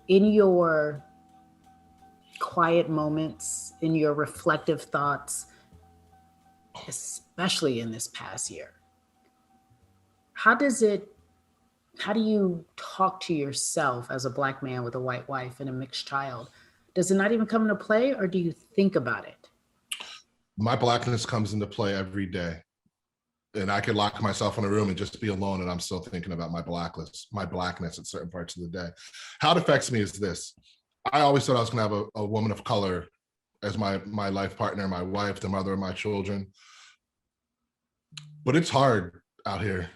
In your quiet moments, in your reflective thoughts, especially in this past year, how does it how do you talk to yourself as a black man with a white wife and a mixed child? Does it not even come into play, or do you think about it? My blackness comes into play every day. And I could lock myself in a room and just be alone, and I'm still thinking about my blackness at certain parts of the day. How it affects me is this. I always thought I was going to have a woman of color as my life partner, my wife, the mother of my children. But it's hard out here.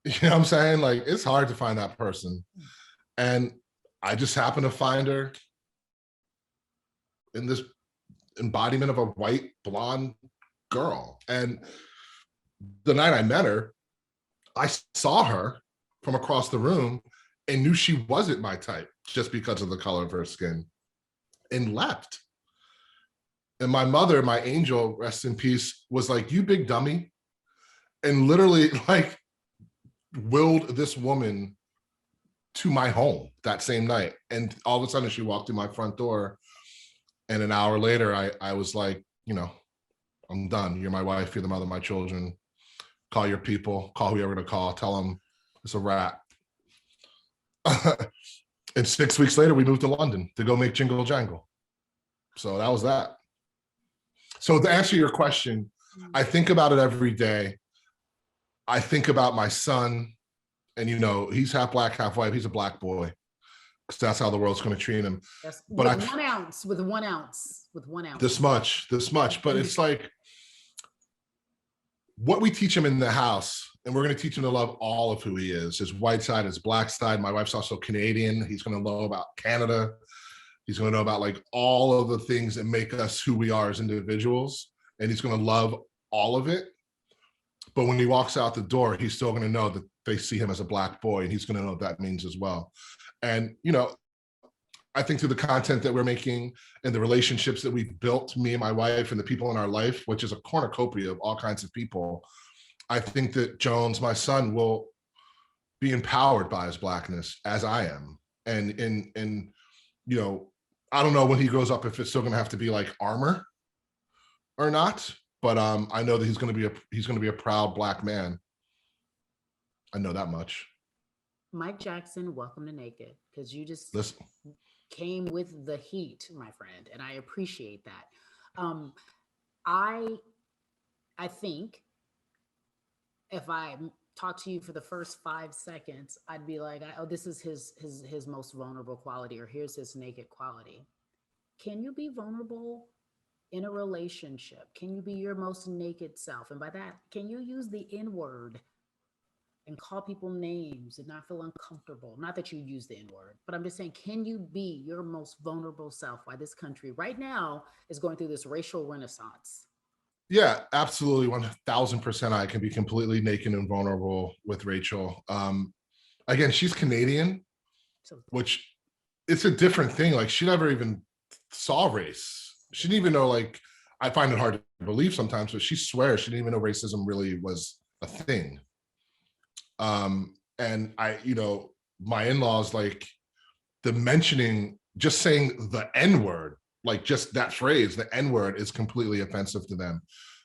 You know what I'm saying? Like, it's hard to find that person. And I just happen to find her in this embodiment of a white blonde girl. And the night I met her, I saw her from across the room and knew she wasn't my type just because of the color of her skin, and left. And my mother, my angel, rest in peace, was like, "You big dummy," and literally like willed this woman to my home that same night. And all of a sudden she walked through my front door, and an hour later I was like, I'm done. You're my wife, you're the mother of my children. Call your people, call who you're going to call, tell them it's a wrap. And 6 weeks later, we moved to London to go make Jingle Jangle. So that was that. So to answer your question, I think about it every day. I think about my son, and he's half black, half white. He's a black boy, because that's how the world's going to treat him. Yes, but with 1 ounce, with 1 ounce, with 1 ounce. This much. But it's like what we teach him in the house, and we're going to teach him to love all of who he is, his white side, his black side. My wife's also Canadian. He's going to know about Canada. He's going to know about like all of the things that make us who we are as individuals. And he's going to love all of it. But when he walks out the door, he's still going to know that they see him as a black boy, and he's going to know what that means as well. And, I think through the content that we're making and the relationships that we've built, me and my wife and the people in our life, which is a cornucopia of all kinds of people, I think that Jones, my son, will be empowered by his blackness as I am. And I don't know when he grows up if it's still going to have to be like armor or not, but I know that he's going to be a proud black man. I know that much. Mike Jackson, welcome to Naked, because you just Listen. came with the heat, my friend, and I appreciate that. I think if I talk to you for the first 5 seconds, I'd be like, "Oh, this is his most vulnerable quality, or here's his naked quality." Can you be vulnerable in a relationship? Can you be your most naked self? And by that, can you use the N word and call people names and not feel uncomfortable? Not that you use the N word, but I'm just saying, can you be your most vulnerable self while this country right now is going through this racial renaissance? Yeah, absolutely. 1000%. I can be completely naked and vulnerable with Rachel. Again, she's Canadian, which it's a different thing. Like, she never even saw race. She didn't even know, like, I find it hard to believe sometimes, but she swears she didn't even know racism really was a thing. And my in-laws, like, the mentioning, just saying the N-word, like just that phrase, the N-word, is completely offensive to them.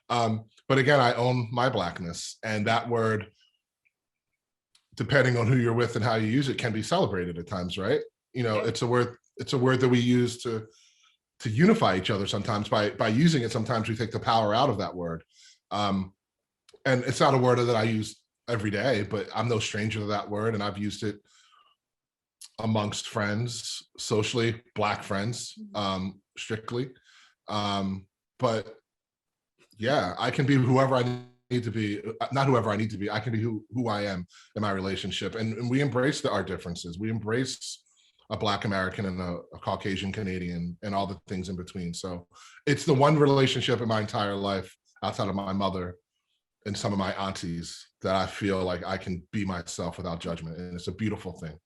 But again, I own my blackness, and that word, depending on who you're with and how you use it, can be celebrated at times, right? It's a word that we use to unify each other sometimes. By using it, sometimes we take the power out of that word. And it's not a word that I use every day, but I'm no stranger to that word, and I've used it amongst friends, socially, black friends, strictly. But yeah, I can be whoever I need to be, not whoever I need to be. I can be who I am in my relationship. And we embrace our differences. We embrace a Black American and a Caucasian Canadian and all the things in between. So it's the one relationship in my entire life outside of my mother and some of my aunties that I feel like I can be myself without judgment. And it's a beautiful thing.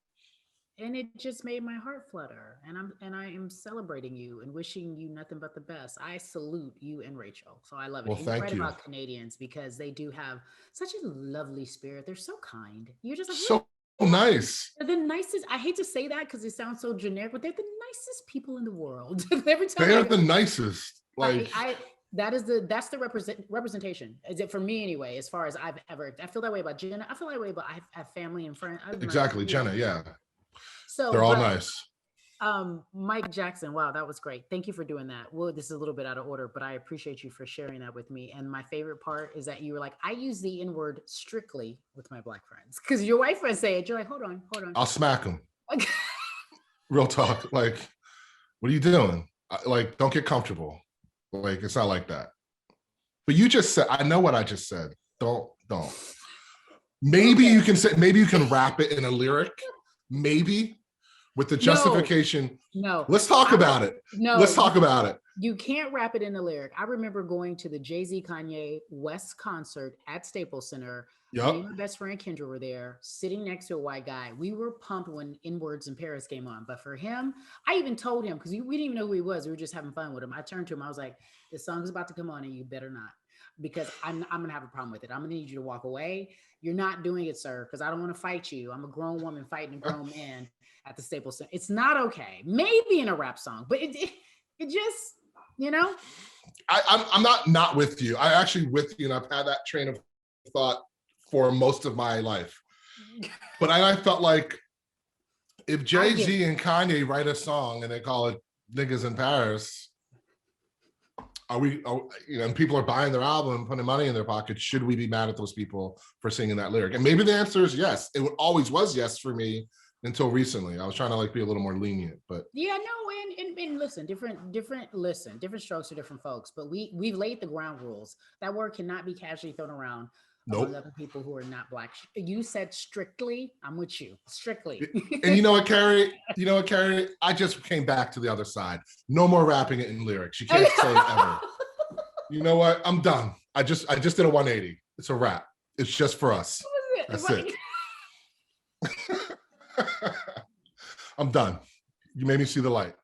And it just made my heart flutter. And I am celebrating you and wishing you nothing but the best. I salute you and Rachel. So I love it. Well, And you're thank right you. about Canadians, because they do have such a lovely spirit. They're so kind. You're just like, So nice. They're the nicest. I hate to say that because it sounds so generic, but they're the nicest people in the world. Every time They are the nicest. Like that's the representation. Is it for me anyway? As far as I feel that way about Jenna. I feel that way, but I have family and friends. Exactly, Jenna. Yeah. So they're all nice. Mike Jackson, wow, that was great. Thank you for doing that. Well, this is a little bit out of order, but I appreciate you for sharing that with me. And my favorite part is that you were like, I use the N-word strictly with my Black friends. Because your white friends say it. You're like, hold on. I'll smack them. Real talk. Like, what are you doing? Like, don't get comfortable. Like, it's not like that. But you just said, I know what I just said. Don't. Maybe you can say, maybe you can wrap it in a lyric. Maybe. With the justification. No. Let's talk about it. No. Let's talk about it. You can't wrap it in a lyric. I remember going to the Jay-Z Kanye West concert at Staples Center. Yep. Me and my best friend Kendra were there, sitting next to a white guy. We were pumped when N-Words in Paris came on. But for him, I even told him, because we didn't even know who he was. We were just having fun with him. I turned to him. I was like, this song is about to come on and you better not. Because I'm going to have a problem with it. I'm going to need you to walk away. You're not doing it, sir, because I don't want to fight you. I'm a grown woman fighting a grown man at the Staples Center. It's not okay. Maybe in a rap song, but it just, you know. I'm not with you. I actually with you, and I've had that train of thought for most of my life. But I felt like if Jay-Z and Kanye write a song and they call it "Niggas in Paris," and people are buying their album and putting money in their pockets, should we be mad at those people for singing that lyric? And maybe the answer is yes. It always was yes for me until recently. I was trying to be a little more lenient, but yeah, no, and listen, different strokes for different folks, but we've laid the ground rules. That word cannot be casually thrown around. Nope. Other people who are not Black. You said strictly. I'm with you. Strictly. And you know what, Cari? I just came back to the other side. No more rapping it in lyrics. You can't say it ever. You know what? I'm done. I just did a 180. It's a wrap. It's just for us. That's it. I'm done. You made me see the light.